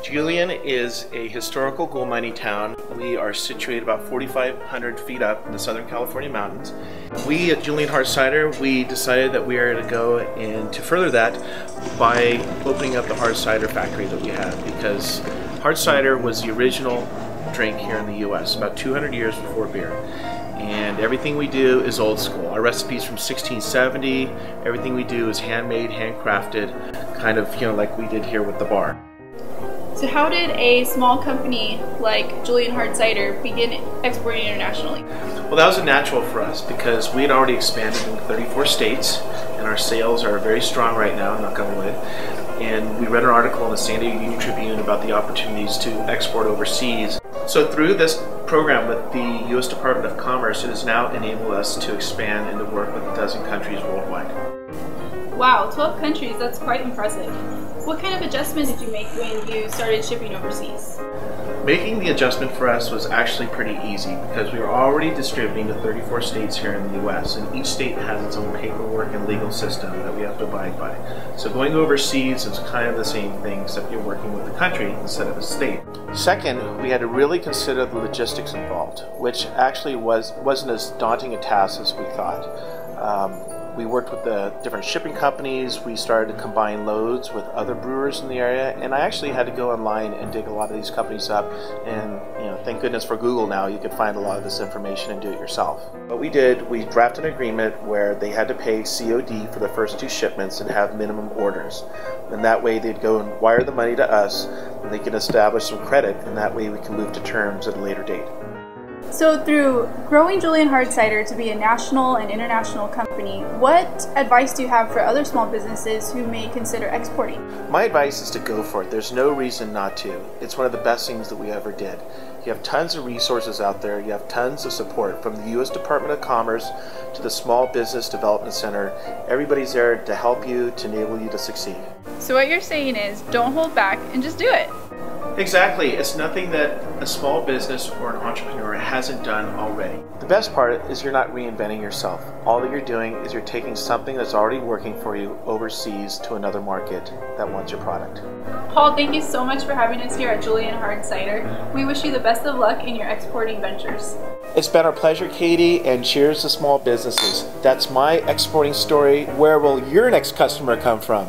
Julian is a historical gold mining town. We are situated about 4,500 feet up in the Southern California mountains. We at Julian Hard Cider, we decided that we are to go and to further that by opening up the hard cider factory that we have, because hard cider was the original drink here in the US about 200 years before beer. And everything we do is old school. Our recipe's from 1670. Everything we do is handmade, handcrafted, kind of, like we did here with the bar. So how did a small company like Julian Hard Cider begin exporting internationally? Well, that was a natural for us because we had already expanded in 34 states and our sales are very strong right now, knock on wood. And we read an article in the San Diego Union Tribune about the opportunities to export overseas. So through this program with the U.S. Department of Commerce, it has now enabled us to expand and to work with a dozen countries worldwide. Wow, 12 countries, that's quite impressive. What kind of adjustments did you make when you started shipping overseas? Making the adjustment for us was actually pretty easy because we were already distributing to 34 states here in the U.S. and each state has its own paperwork and legal system that we have to abide by. So going overseas is kind of the same thing, except you're working with the country instead of a state. Second, we had to really consider the logistics involved, which actually wasn't as daunting a task as we thought. We worked with the different shipping companies. We started to combine loads with other brewers in the area, and I actually had to go online and dig a lot of these companies up. And thank goodness for Google now, you could find a lot of this information and do it yourself. What we did, we drafted an agreement where they had to pay COD for the first 2 shipments and have minimum orders. And that way they'd go and wire the money to us, and they can establish some credit, and that way we can move to terms at a later date. So through growing Julian Hard Cider to be a national and international company, what advice do you have for other small businesses who may consider exporting? My advice is to go for it. There's no reason not to. It's one of the best things that we ever did. You have tons of resources out there. You have tons of support from the U.S. Department of Commerce to the Small Business Development Center. Everybody's there to help you, to enable you to succeed. So what you're saying is don't hold back and just do it. Exactly. It's nothing that a small business or an entrepreneur hasn't done already. The best part is you're not reinventing yourself. All that you're doing is you're taking something that's already working for you overseas to another market that wants your product. Paul, thank you so much for having us here at Julian Hard Cider. We wish you the best of luck in your exporting ventures. It's been our pleasure, Katie, and cheers to small businesses. That's my exporting story. Where will your next customer come from?